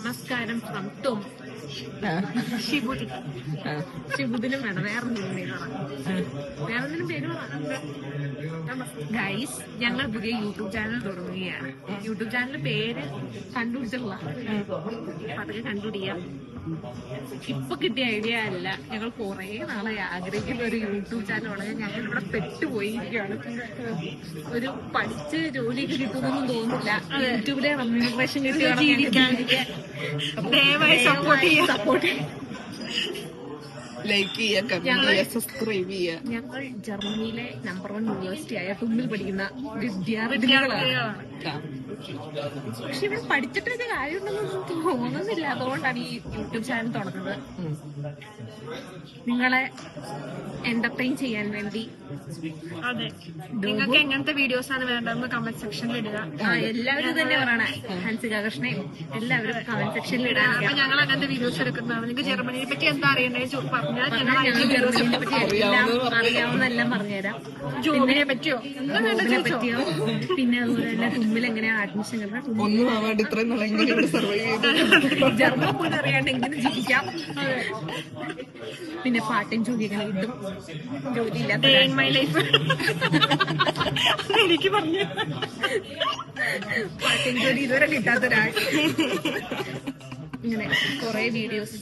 നമസ്കാരം from Tom ഷിബുദിനും വേണം വേറൊന്നിനും പേര് ഗൈസ്. ഞങ്ങൾ പുതിയ യൂട്യൂബ് ചാനൽ തുടങ്ങുകയാണ്. യൂട്യൂബ് ചാനലിന്റെ പേര് കണ്ടുപിടിച്ചിട്ടുള്ള അതൊക്കെ കണ്ടുപിടിക്കാം. ഇപ്പൊ കിട്ടിയ ഐഡിയ അല്ല, ഞങ്ങൾ കുറെ നാളെ ആഗ്രഹിക്കുന്ന ഒരു യൂട്യൂബ് ചാനൽ തുടങ്ങാൻ ഞങ്ങൾ ഇവിടെ പെട്ടുപോയിരിക്കുകയാണ്. ഒരു പഠിച്ച് ജോലിയൊക്കെ കിട്ടുമെന്നൊന്നും തോന്നുന്നില്ല. യൂട്യൂബിലെ റെമ്യൂണറേഷൻ കിട്ടി ദയവായി സപ്പോർട്ട് ലൈക്ക് ചെയ്യുക, കമന്റ് ചെയ്യുക, സബ്സ്ക്രൈബ് ചെയ്യുക. ഞങ്ങൾ ജർമ്മനിയിലെ നമ്പർ 1 യൂണിവേഴ്സിറ്റി ആയ തുമ്മിൽ പഠിക്കുന്ന വിദ്യാർത്ഥികളാണ്. പക്ഷെ ഇവിടെ പഠിച്ചിട്ടൊരു കാര്യമുണ്ടെന്നൊന്നും തോന്നുന്നില്ല. അതുകൊണ്ടാണ് ഈ യൂട്യൂബ് ചാനൽ തുടങ്ങുന്നത്. നിങ്ങളെ എന്റർടൈൻ ചെയ്യാൻ വേണ്ടി. അതെ, നിങ്ങൾക്ക് എങ്ങനത്തെ വീഡിയോസ് ആണ് വേണ്ടതെന്ന് കമന്റ് സെക്ഷനിൽ ഇടുക. എല്ലാവരും തന്നെ പറയണേ, ഹൻസിക കൃഷ്ണയും എല്ലാവരും കമന്റ് സെക്ഷനിൽ ഇടാൻ. അപ്പൊ ഞങ്ങൾ അങ്ങനത്തെ വീഡിയോസ് എടുക്കുന്നതാണ്. നിങ്ങൾക്ക് ജർമ്മനിയെ പറ്റി എന്താ അറിയണ്ടേ പറഞ്ഞാൽ ഞങ്ങൾ ജർമ്മനിയെ പറ്റി അറിയാവുന്നെല്ലാം പറഞ്ഞുതരാം. ജോബിനെ പറ്റിയോ പറ്റിയോ പിന്നെ അതുപോലെ തന്നെ തുമ്മിൽ എങ്ങനെയാ അഡ്മിഷൻ കിട്ടണം, ഒന്നും ആവാണ്ട് ഇത്രയും നാളെ എങ്ങനെ ഇവിടെ സർവൈവ് ചെയ്തു, ജർമ്മൻ പോലും അറിയാണ്ട് എങ്ങനെ ജീവിക്കാം. പിന്നെ പാർട്ട് ടൈം ജോലികൾ കിട്ടും, ജോലിയില്ലാത്ത മൈ ലൈഫ് എനിക്ക് പറഞ്ഞു. പാർട്ട് ടൈം ജോലി ഇതുവരെ കിട്ടാത്തൊരാൾ. ഇങ്ങനെ കുറെ വീഡിയോസ്,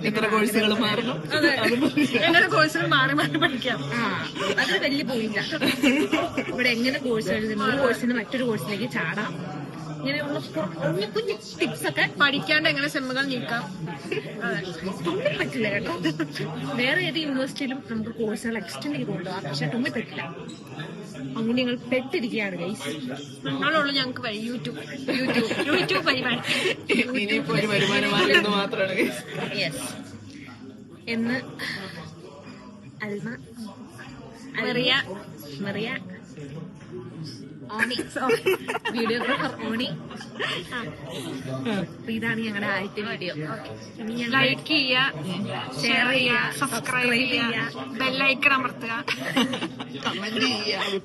എത്ര കോഴ്സുകൾ മാറണം, എങ്ങനെ കോഴ്സുകൾ മാറി മാറി പഠിക്കാം. അത് വലിയ പോയില്ല. ഇവിടെ എങ്ങനെ കോഴ്സുകൾ ഒരു കോഴ്സിന് മറ്റൊരു കോഴ്സിലേക്ക് ചാടാം, ഇങ്ങനെയുള്ള കുഞ്ഞു കുഞ്ഞു ടിപ്സ് ഒക്കെ പഠിക്കാണ്ട് എങ്ങനെ സെമ്മുകൾ നീക്കാം. തുമ്മിൽ പറ്റില്ല കേട്ടോ. വേറെ ഏത് യൂണിവേഴ്സിറ്റിയിലും നമുക്ക് കോഴ്സുകൾ എക്സ്റ്റെൻഡ് ചെയ്ത് കൊണ്ടുപോകാം, പക്ഷെ തുമ്മിൽ പറ്റില്ല. അങ്ങനെ ഞങ്ങൾ പെട്ടിരിക്കുകയാണ് ഗൈസ്. നിങ്ങളുള്ളൂ ഞങ്ങൾക്ക് വഴി. യൂട്യൂബ് പരിപാടി ഇനിയിപ്പോ ഒരു വരുമാനമാർഗ്ഗം മാത്രമാണ് യെസ് എന്ന് അൽമ മെറിയ ഓണി വീഡിയോഗ്രാഫർ ഓണി. ഇതാണ് ഞങ്ങളുടെ ആദ്യത്തെ വീഡിയോ. ഇനി ഞങ്ങൾ ലൈക്ക് ചെയ്യുക, ഷെയർ ചെയ്യുക, സബ്സ്ക്രൈബ് ചെയ്യുക, ബെല്ലൈക്കൺ അമർത്തുക,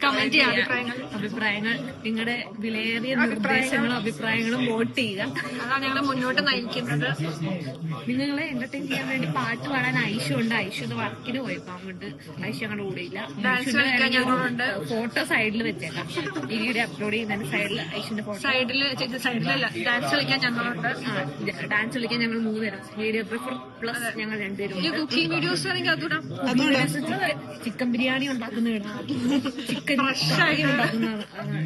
കമന്റ് ചെയ്യുക. അഭിപ്രായങ്ങൾ നിങ്ങളുടെ വിലയേറിയ നിർദ്ദേശങ്ങളും അഭിപ്രായങ്ങളും വോട്ട് ചെയ്യുക. അതാണ് ഞങ്ങളെ മുന്നോട്ട് നയിക്കുന്നത്. നിങ്ങളെ എന്റർടൈൻ ചെയ്യാൻ വേണ്ടി പാട്ട് പാടാൻ ഐഷു ഉണ്ട്. ഐഷു വർക്കിന് പോയപ്പോ അങ്ങോട്ട് ഐഷു ഞങ്ങളുടെ കൂടെ ഇല്ല. ഫോട്ടോ സൈഡിൽ വെച്ചേക്കാം. ഈ വീഡിയോ അപ്ലോഡ് ചെയ്യുന്നതിന് സൈഡിൽ ഐഷുന്റെ ഫോട്ടോ, സൈഡിലല്ല ഡാൻസ് കളിക്കാൻ ഞങ്ങളുണ്ട്. ഡാൻസ് കളിക്കാൻ ഞങ്ങൾ 3 പേരും, വീഡിയോഗ്രാഫർ പ്ലസ് ഞങ്ങൾ 2 പേരും. കുക്കിംഗ് വീഡിയോസ് ആണെങ്കിൽ അതിടാം. ചിക്കൻ ബിരിയാണി ഉണ്ടാക്കുന്ന ഇടാം, ചിക്കൻ കറി ഉണ്ടാക്കുന്ന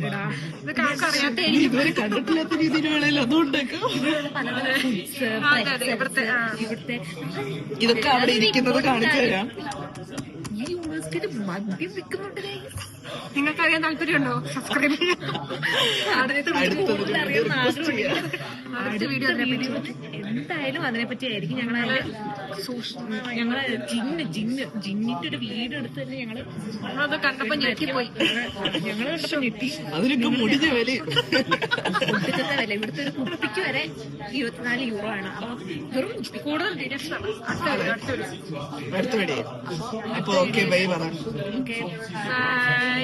ഇടാം. ഇതൊക്കെ ആർക്കും അറിയാത്ത ഇതുവരെ കണ്ടിട്ടില്ലാത്ത രീതിയിൽ വേണമല്ലോ അതും ഉണ്ടാക്കാം. പല പല ഫുഡ്സ് ഇവിടുത്തെ ഇതൊക്കെ അവിടെ ഇരിക്കുന്നത് കാണിച്ചു തരാം. ഈ യൂണിവേഴ്സിറ്റിയിൽ മദ്യം വിൽക്കുന്നുണ്ട്. നിങ്ങൾക്കറിയാൻ താല്പര്യമുണ്ടോ? സബ്സ്ക്രൈബ് അടുത്ത വീഡിയോ എന്തായാലും അതിനെപ്പറ്റി ആയിരിക്കും. ഞങ്ങളെ ജിന്നിന്റെ ഒരു വീട് എടുത്ത് തന്നെ അത് കണ്ടപ്പോ ഞെട്ടിപ്പോയി. ഞങ്ങള് കണ്ടപ്പോ ഞെട്ടി. അതിനൊക്കെ മുടിഞ്ഞ വില, ഒടുക്കത്തെ വില. ഇവിടുത്തെ ഒരു കുപ്പിക്ക് വരെ 24 യൂറോ ആണ്. അപ്പൊ വെറും കൂടുതൽ ഡീറ്റെയിൽസ് അടുത്ത വീഡിയോ. അപ്പൊ ഓക്കെ ബൈ പറ. Okay bye.